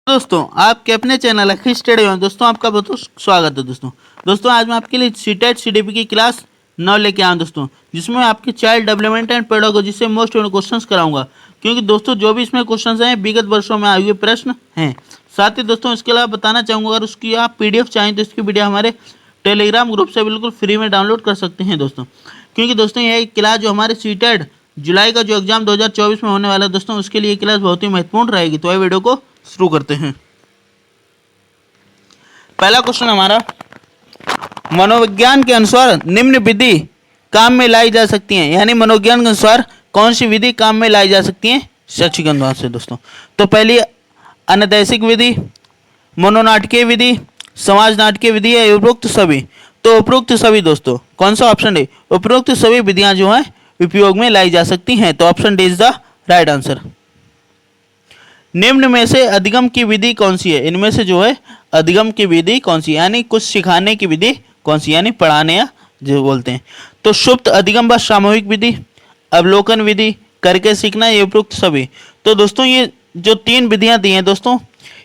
दोस्तों आपके अपने चैनल अखिल स्टडी में दोस्तों आपका बहुत बहुत स्वागत है। दोस्तों आज मैं आपके लिए सीटेट सीडीपी की क्लास 9 लेके आया हूं दोस्तों, जिसमें मैं आपके चाइल्ड डेवलपमेंट एंड पेडागोजी से मोस्ट क्वेश्चंस कराऊंगा। क्योंकि दोस्तों जो भी इसमें क्वेश्चंस हैं विगत वर्षों में आए हुए प्रश्न हैं। साथ ही दोस्तों इसके अलावा बताना चाहूँगा, अगर उसकी आप PDF चाहें तो इसकी वीडियो हमारे टेलीग्राम ग्रुप से बिल्कुल फ्री में डाउनलोड कर सकते हैं दोस्तों। क्योंकि दोस्तों यह क्लास जो हमारे सीटेट जुलाई का जो एग्जाम 2024 में होने वाला है दोस्तों, उसके लिए क्लास बहुत ही महत्वपूर्ण रहेगी। तो ये वीडियो को शुरू करते हैं। पहला क्वेश्चन हमारा, मनोविज्ञान के अनुसार निम्न विधि काम में लाई जा सकती है, यानी मनोविज्ञान के अनुसार कौन सी विधि काम में लाई जा सकती है शैक्षिक अनुसार से दोस्तों। तो पहली अनैतिक विधि, मनोनाटकीय विधि, समाज नाटकीय विधि है, उपरोक्त सभी। तो उपरोक्त सभी दोस्तों, कौन सा ऑप्शन है? उपरोक्त सभी विधियां जो हैं उपयोग में लाई जा सकती हैं। तो option D is the right answer. निम्न में से अधिगम की विधि कौन सी है? इनमें से जो है अधिगम की विधि कौन सी, यानी कुछ सिखाने की विधि कौन सी, यानी पढ़ाने या जो बोलते हैं। तो सुप्त अधिगम व सामूहिक विधि, अवलोकन विधि, करके सीखना, ये उपरोक्त सभी। तो दोस्तों ये जो तीन विधियां दी हैं दोस्तों,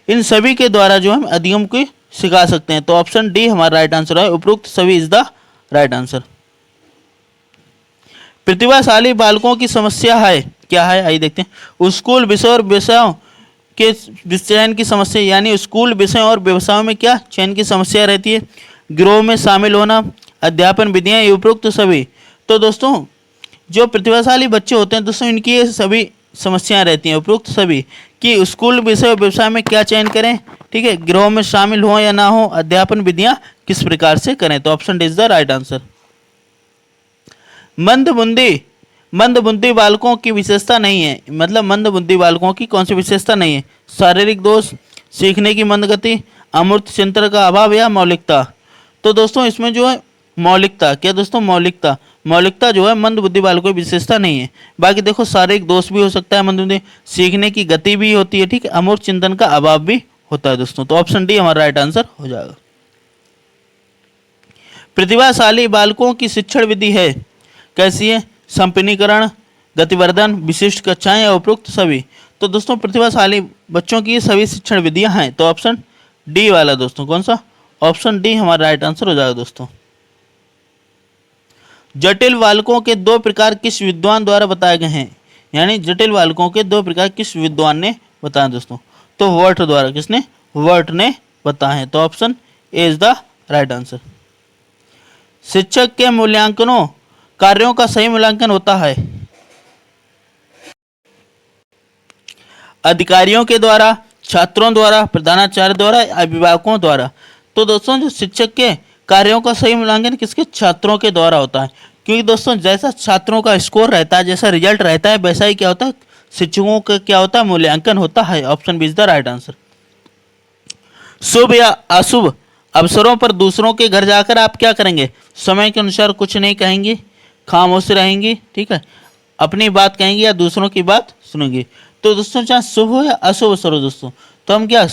इन सभी के द्वारा जो हम अधिगम को सिखा सकते हैं। तो ऑप्शन डी हमारा राइट आंसर है, उपरोक्त सभी इज द राइट आंसर। प्रतिभाशाली बालकों की समस्या है क्या है, आइए देखते हैं। स्कूल विषय और विषयों के चयन की समस्या, यानी स्कूल विषयों और व्यवसायों में क्या चयन की समस्या रहती है। गिरोह में शामिल होना, अध्यापन विधियां, ये उपरोक्त सभी। तो दोस्तों जो प्रतिभाशाली बच्चे होते हैं दोस्तों, इनकी ये सभी समस्याएं रहती हैं, उपरोक्त सभी, कि स्कूल विषय और व्यवसाय में क्या चयन करें, ठीक है, गिरोह में शामिल हो या ना हो, अध्यापन विधियां किस प्रकार से करें। तो option D is the right answer. मंदबुद्धि बालकों की विशेषता नहीं है, मतलब मंदबुद्धि बालकों की कौन सी विशेषता नहीं है? शारीरिक दोष, सीखने की मंदगति, अमूर्त चिंतन का अभाव या मौलिकता। तो दोस्तों इसमें जो है मौलिकता, क्या दोस्तों मौलिकता जो है मंदबुद्धि बालकों की विशेषता नहीं है। बाकी देखो शारीरिक दोष भी हो सकता है मंदबुद्धि, सीखने की गति भी होती है, ठीक है, अमूर्त चिंतन का अभाव भी होता है दोस्तों। तो ऑप्शन डी हमारा राइट आंसर हो जाएगा। प्रतिभाशाली बालकों की शिक्षण विधि है कैसी है? संपन्नीकरण, गतिवर्धन, विशिष्ट कक्षाएं या उपरोक्त सभी। तो दोस्तों प्रतिभाशाली बच्चों की सभी शिक्षण विधियां हैं। तो ऑप्शन डी वाला दोस्तों, कौन सा? ऑप्शन डी हमारा राइट आंसर हो जाएगा दोस्तों। जटिल बालकों के दो प्रकार किस विद्वान द्वारा बताए गए हैं, यानी जटिल बालकों के दो प्रकार किस विद्वान ने बताया दोस्तों? तो वर्ट द्वारा, किसने? वर्ट ने बताए हैं। तो option A is the right answer. शिक्षक के मूल्यांकनों कार्यों का सही मूल्यांकन होता है अधिकारियों के द्वारा, छात्रों द्वारा, प्रधानाचार्य द्वारा, अभिभावकों द्वारा। तो दोस्तों जो शिक्षक के कार्यों का सही मूल्यांकन किसके? छात्रों के द्वारा होता है। क्योंकि दोस्तों जैसा छात्रों का स्कोर रहता है, जैसा रिजल्ट रहता है, वैसा ही क्या होता है, शिक्षकों का क्या होता है, मूल्यांकन होता है। Option B is the right answer. शुभ या अशुभ अवसरों पर दूसरों के घर जाकर आप क्या करेंगे? समय के अनुसार कुछ नहीं कहेंगे, खामोश रहेंगी, ठीक है, अपनी बात कहेंगे या दूसरों की बात सुनेंगे। तो दोस्तों चाहे शुभ हो या अशुभ अवसर हो दोस्तों, तो हम क्या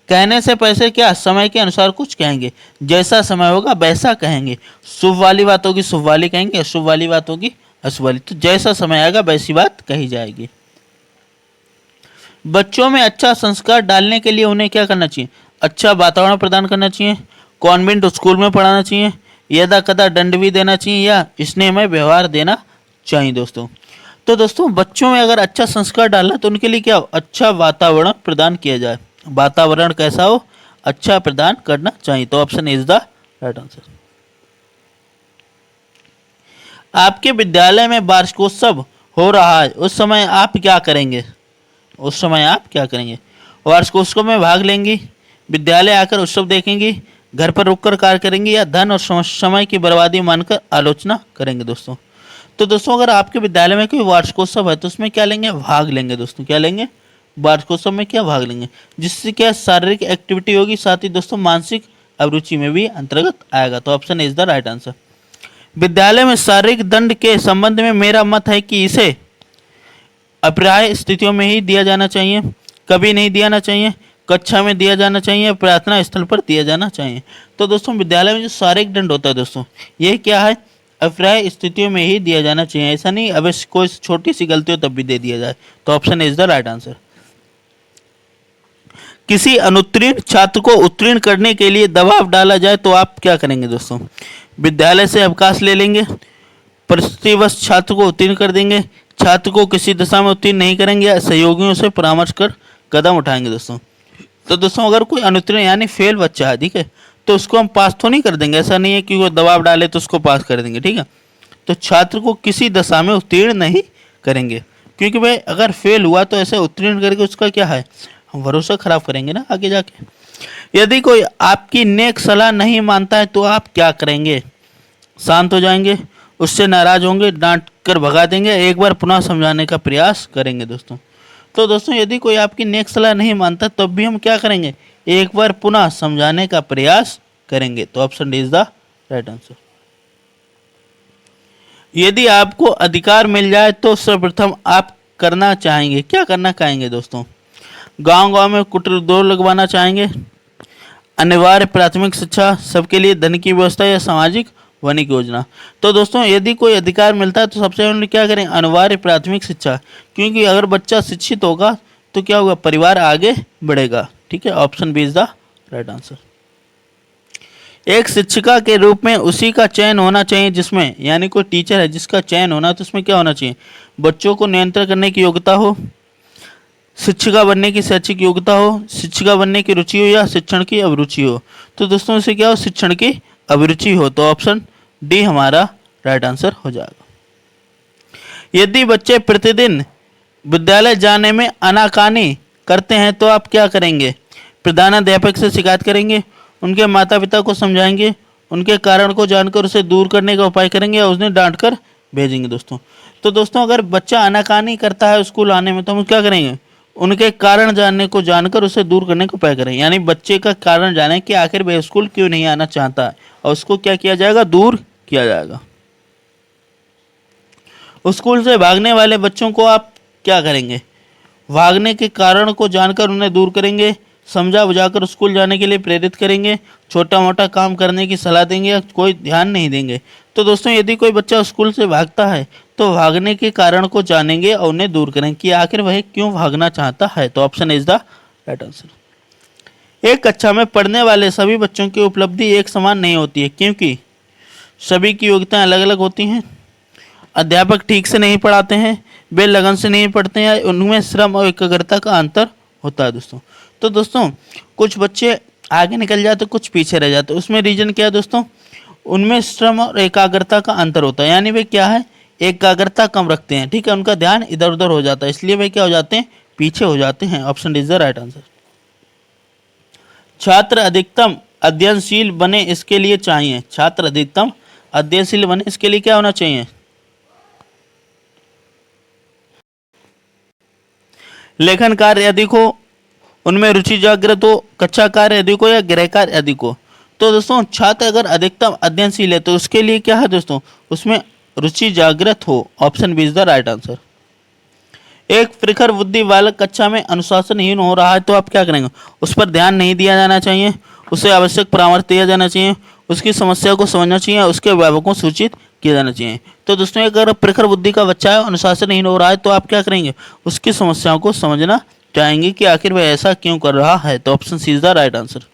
कहने से पहले क्या समय के अनुसार कुछ कहेंगे, जैसा समय होगा वैसा कहेंगे। शुभ वाली बात होगी शुभ वाली कहेंगे, अशुभ वाली बात होगी अशुभ वाली। तो जैसा समय आएगा वैसी बात कही जाएगी। बच्चों में अच्छा संस्कार डालने के लिए उन्हें क्या करना चाहिए? अच्छा वातावरण प्रदान करना चाहिए, कॉन्वेंट स्कूल में पढ़ाना चाहिए, यदा कदा दंड भी देना चाहिए, या स्नेहमय व्यवहार देना चाहिए दोस्तों। तो दोस्तों बच्चों में अगर अच्छा संस्कार डालना तो उनके लिए क्या हो? अच्छा वातावरण प्रदान किया जाए। वातावरण कैसा हो? अच्छा प्रदान करना चाहिए। तो option is the right answer. आपके विद्यालय में वार्षिकोत्सव हो रहा है, उस समय आप क्या करेंगे? उस समय आप क्या करेंगे? वार्षिकोत्सव में भाग लेंगी, विद्यालय आकर उत्सव देखेंगी, घर पर रुककर कार्य करेंगे, या धन और समय की बर्बादी मानकर आलोचना करेंगे दोस्तों। तो दोस्तों अगर आपके विद्यालय में कोई वार्षिकोत्सव है तो उसमें क्या लेंगे? भाग लेंगे दोस्तों। क्या लेंगे? वार्षिकोत्सव में क्या भाग लेंगे, जिससे क्या शारीरिक एक्टिविटी होगी, साथ ही दोस्तों मानसिक अभिरुचि में भी अंतर्गत आएगा। तो option is the right answer. विद्यालय में शारीरिक दंड के संबंध में मेरा मत है कि इसे अप्राप्य स्थितियों में ही दिया जाना चाहिए, कभी नहीं दिया चाहिए, कक्षा में दिया जाना चाहिए, प्रार्थना स्थल पर दिया जाना चाहिए। तो दोस्तों विद्यालय में जो शारीरिक दंड होता है दोस्तों, ये क्या है? अप्राप्य स्थितियों में ही दिया जाना चाहिए। ऐसा नहीं अवश्य कोई छोटी सी गलती हो तब भी दे दिया जाए। तो option is the right answer. किसी अनुत्तीर्ण छात्र को उत्तीर्ण करने के लिए दबाव डाला जाए तो आप क्या करेंगे दोस्तों? विद्यालय से अवकाश ले लेंगे, परिस्थितिवश छात्र को उत्तीर्ण कर देंगे, छात्र को किसी दशा में उत्तीर्ण नहीं करेंगे, या सहयोगियों से परामर्श कर कदम उठाएंगे दोस्तों। तो दोस्तों अगर कोई अनुत्तीर्ण यानी फेल बच्चा है, ठीक है, तो उसको हम पास तो नहीं कर देंगे, ऐसा नहीं है कि वो दबाव डाले तो उसको पास कर देंगे, ठीक है। तो छात्र को किसी दशा में उत्तीर्ण नहीं करेंगे, क्योंकि भाई अगर फेल हुआ तो ऐसे उत्तीर्ण करके उसका क्या है, हम भरोसा खराब करेंगे ना आगे जाके। यदि कोई आपकी नेक सलाह नहीं मानता है तो आप क्या करेंगे? शांत हो जाएंगे, उससे नाराज होंगे, डांट कर भगा देंगे, एक बार पुनः समझाने का प्रयास करेंगे दोस्तों। तो दोस्तों यदि कोई आपकी नेक सलाह नहीं मानता तब भी हम क्या करेंगे? एक बार पुनः समझाने का प्रयास करेंगे। तो option D is the right answer. यदि आपको अधिकार मिल जाए तो सर्वप्रथम आप करना चाहेंगे, क्या करना चाहेंगे दोस्तों? गांव गांव में कुटीर उद्योग लगवाना चाहेंगे, अनिवार्य प्राथमिक शिक्षा सबके लिए, धन की व्यवस्था, या सामाजिक वनिक योजना? तो दोस्तों यदि कोई अधिकार मिलता है तो सबसे पहले क्या करें? अनिवार्य प्राथमिक शिक्षा, क्योंकि अगर बच्चा शिक्षित होगा तो क्या होगा? परिवार आगे बढ़ेगा, ठीक है। Option B is the right answer. एक शिक्षिका के रूप में उसी का चयन होना चाहिए जिसमें, यानी कोई टीचर है जिसका चयन होना, तो उसमें क्या होना चाहिए? बच्चों को नियंत्रण करने की योग्यता हो, शिक्षिका बनने की शैक्षिक योग्यता हो, शिक्षिका बनने की रुचि हो, या शिक्षण की अभिरुचि हो। तो दोस्तों इसे क्या हो? शिक्षण की अभिरुचि हो। तो ऑप्शन डी हमारा राइट आंसर हो जाएगा। यदि बच्चे प्रतिदिन विद्यालय जाने में आनाकानी करते हैं तो आप क्या करेंगे? प्रधानाध्यापक से शिकायत करेंगे, उनके माता पिता को समझाएंगे, उनके कारण को जानकर उसे दूर करने का उपाय करेंगे, या उन्हें डांट कर भेजेंगे दोस्तों। तो दोस्तों अगर बच्चा आनाकानी करता है स्कूल आने में तो हम क्या करेंगे? उनके कारण जानने को जानकर उसे दूर करने का उपाय करें, यानी बच्चे का कारण जाने कि आखिर वह स्कूल क्यों नहीं आना चाहता है, और उसको क्या किया जाएगा? दूर किया जाएगा। स्कूल से भागने वाले बच्चों को आप क्या करेंगे? भागने के कारण को जानकर उन्हें दूर करेंगे, समझा बुझाकर स्कूल जाने के लिए प्रेरित करेंगे, छोटा मोटा काम करने की सलाह देंगे, या कोई ध्यान नहीं देंगे। तो दोस्तों यदि कोई बच्चा स्कूल से भागता है तो भागने के कारण को जानेंगे और उन्हें दूर करेंगे कि आखिर वह क्यों भागना चाहता है। तो option is the right answer. एक कक्षा में पढ़ने वाले सभी बच्चों की उपलब्धि एक समान नहीं होती है, क्योंकि सभी की योग्यताएं अलग अलग होती हैं, अध्यापक ठीक से नहीं पढ़ाते हैं, वे लगन से नहीं पढ़ते हैं, उनमें श्रम और एकाग्रता का अंतर होता है दोस्तों। तो दोस्तों कुछ बच्चे आगे निकल जाते, कुछ पीछे रह जाते, उसमें रीजन क्या है दोस्तों? उनमें श्रम और एकाग्रता का अंतर होता है, यानी वे क्या है? एकाग्रता कम रखते हैं, ठीक है, उनका ध्यान इधर उधर हो जाता है, इसलिए वे क्या हो जाते हैं? पीछे हो जाते हैं। Option is the right answer. छात्र अधिकतम अध्ययनशील बने इसके लिए चाहिए, छात्र अधिकतम अध्ययनशील बने इसके लिए क्या होना चाहिए? लेखन कार्य अधिक हो, उनमें रुचि जागृत हो, कक्षा कार्य अधिक हो, या गृह कार्य अधिक हो। तो दोस्तों छात्र अगर अधिकतम अध्ययनशील है तो उसके लिए क्या है दोस्तों? उसमें रुचि जागृत हो। Option B is the right answer. एक प्रखर बुद्धि बालक कक्षा में अनुशासनहीन हो रहा है तो आप क्या करेंगे? उस पर ध्यान नहीं दिया जाना चाहिए, उसे आवश्यक परामर्श दिया जाना चाहिए, उसकी समस्या को समझना चाहिए, उसके अभिभावकों को सूचित किया जाना चाहिए। तो दोस्तों अगर प्रखर बुद्धि का बच्चा है, अनुशासनहीन हो रहा है, तो आप क्या करेंगे? उसकी समस्याओं को समझना चाहेंगे कि आखिर वह ऐसा क्यों कर रहा है। तो option C is the right answer.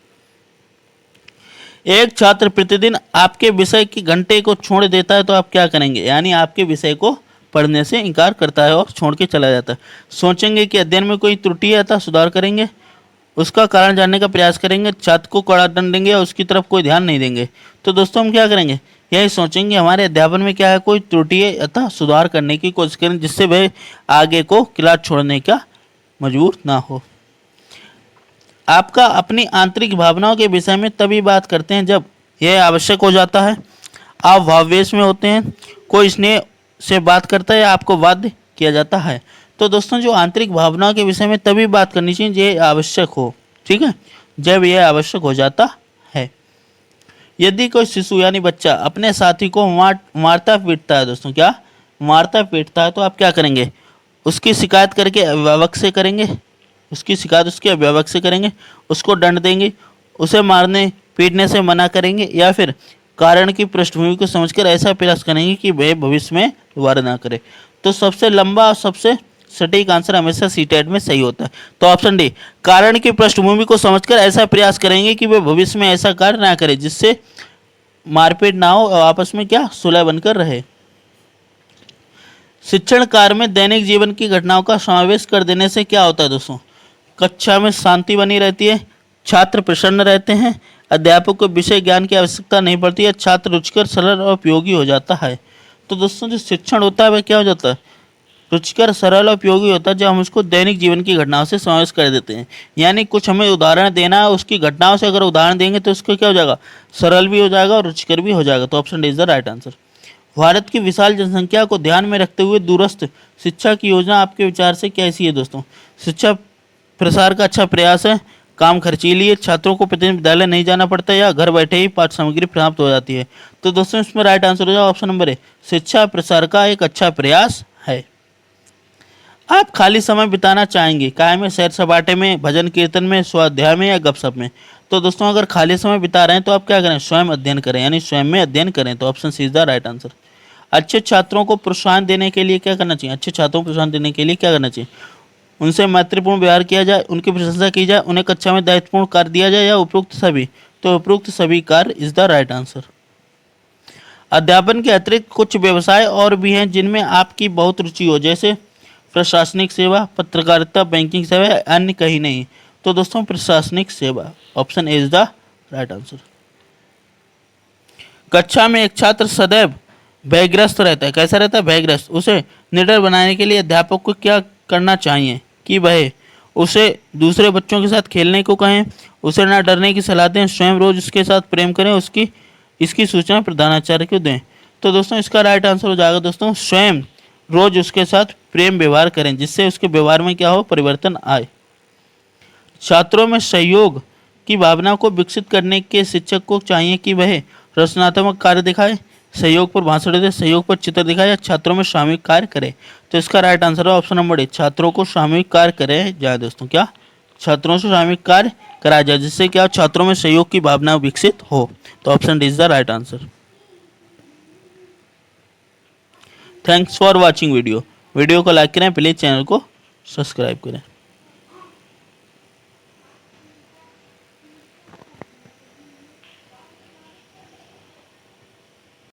एक छात्र प्रतिदिन आपके विषय की घंटे को छोड़ देता है तो आप क्या करेंगे? यानी आपके विषय को पढ़ने से इनकार करता है और छोड़ के चला जाता है। सोचेंगे कि अध्ययन में कोई त्रुटि है अतः सुधार करेंगे, उसका कारण जानने का प्रयास करेंगे, छात्र को कड़ा दंड देंगे या उसकी तरफ कोई ध्यान नहीं देंगे। तो दोस्तों हम क्या करेंगे? यही सोचेंगे हमारे अध्यापन में क्या है, कोई त्रुटि है अतः सुधार करने की कोशिश करें, जिससे वह आगे को क्लास छोड़ने का मजबूर ना हो। आपका अपनी आंतरिक भावनाओं के विषय में तभी बात करते हैं जब यह आवश्यक हो जाता है। आप भावावेश में होते हैं, कोई स्नेह से बात करता है या आपको बाध्य किया जाता है। तो दोस्तों जो आंतरिक भावनाओं के विषय में तभी बात करनी चाहिए जब यह आवश्यक हो, ठीक है, जब यह आवश्यक हो जाता है। यदि कोई शिशु यानी बच्चा अपने साथी को मारता पीटता है, दोस्तों क्या मारता पीटता है, तो आप क्या करेंगे? उसकी शिकायत करके अभिभावक से करेंगे, उसकी शिकायत उसके अभिभावक से करेंगे, उसको दंड देंगे, उसे मारने पीटने से मना करेंगे, या फिर कारण की पृष्ठभूमि को समझकर ऐसा प्रयास करेंगे कि वह भविष्य में दोबारा ना करे। तो सबसे लंबा और सबसे सटीक आंसर हमेशा सीटेट में सही होता है। तो ऑप्शन डी, कारण की पृष्ठभूमि को समझकर ऐसा प्रयास करेंगे कि वे भविष्य में ऐसा कार्य ना करें जिससे मारपीट ना हो और आपस में क्या सुलह बनकर रहे। शिक्षण कार्य में दैनिक जीवन की घटनाओं का समावेश कर देने से क्या होता है दोस्तों? कक्षा में शांति बनी रहती है, छात्र प्रसन्न रहते हैं, अध्यापक को विषय ज्ञान की आवश्यकता नहीं पड़ती है, छात्र रुचिकर सरल और उपयोगी हो जाता है। तो दोस्तों जो शिक्षण होता है वह क्या हो जाता है? रुचिकर सरल और उपयोगी होता है जब हम उसको दैनिक जीवन की घटनाओं से समावेश कर देते हैं। यानी कुछ हमें उदाहरण देना है, उसकी घटनाओं से अगर उदाहरण देंगे तो उसको क्या हो जाएगा? सरल भी हो जाएगा और रुचिकर भी हो जाएगा। तो option D is the right answer. Bharat की विशाल जनसंख्या को ध्यान में रखते हुए दूरस्थ शिक्षा की योजना आपके विचार से कैसी है दोस्तों? शिक्षा प्रसार का अच्छा प्रयास है, काम खर्चीली है, छात्रों को प्रतिदिन विद्यालय नहीं जाना पड़ता या घर बैठे ही पाठ्य सामग्री प्राप्त हो जाती है। तो दोस्तों इसमें राइट आंसर हो जाएगा ऑप्शन नंबर ए, शिक्षा प्रसार का एक अच्छा प्रयास है। आप खाली समय बिताना चाहेंगे काय में? सैर सपाटे में, भजन कीर्तन में, स्वाध्याय में या गपशप में? तो दोस्तों अगर खाली समय बिता रहे हैं तो आप क्या करें? स्वयं अध्ययन करें, यानी स्वयं में अध्ययन करें। तो option C is the right answer. अच्छे छात्रों को प्रोत्साहन देने के लिए क्या करना चाहिए? अच्छे छात्रों को प्रोत्साहन देने के लिए क्या करना चाहिए? उनसे मैत्रीपूर्ण व्यवहार किया जाए, उनकी प्रशंसा की जाए, उन्हें कक्षा में दायित्वपूर्ण कार्य दिया जाए या उपरोक्त सभी? तो उपरोक्त सभी कार्य इज द राइट आंसर। अध्यापन के अतिरिक्त कुछ व्यवसाय और भी हैं जिनमें आपकी बहुत रुचि हो, जैसे प्रशासनिक सेवा, पत्रकारिता, बैंकिंग सेवा, अन्य कहीं नहीं। तो दोस्तों प्रशासनिक सेवा, option A is the right answer. कक्षा में एक छात्र सदैव भयग्रस्त रहता है, कैसा रहता है? भयग्रस्त। उसे निडर बनाने के लिए अध्यापक को क्या करना चाहिए कि वह उसे दूसरे बच्चों के साथ खेलने को कहें, उसे ना डरने की सलाह दें, स्वयं रोज उसके साथ प्रेम करें, इसकी सूचना प्रधानाचार्य को दें। तो दोस्तों इसका राइट आंसर हो जाएगा दोस्तों स्वयं रोज उसके साथ प्रेम व्यवहार करें, जिससे उसके व्यवहार में क्या हो? परिवर्तन आए। छात्रों में सहयोग की भावना को विकसित करने के शिक्षक को चाहिए कि वह रचनात्मक कार्य दिखाए, सहयोग पर भाषण दे, सहयोग पर चित्र दिखाए या छात्रों में सामूहिक कार्य करे। तो इसका राइट आंसर है ऑप्शन नंबर ए, छात्रों को सामूहिक कार्य करे जाए। दोस्तों क्या छात्रों से सामूहिक कार्य कराया जाए, जिससे क्या छात्रों में सहयोग की भावना विकसित हो। तो option D is the right answer. Thanks for watching video को लाइक करें, प्लीज चैनल को सब्सक्राइब करें।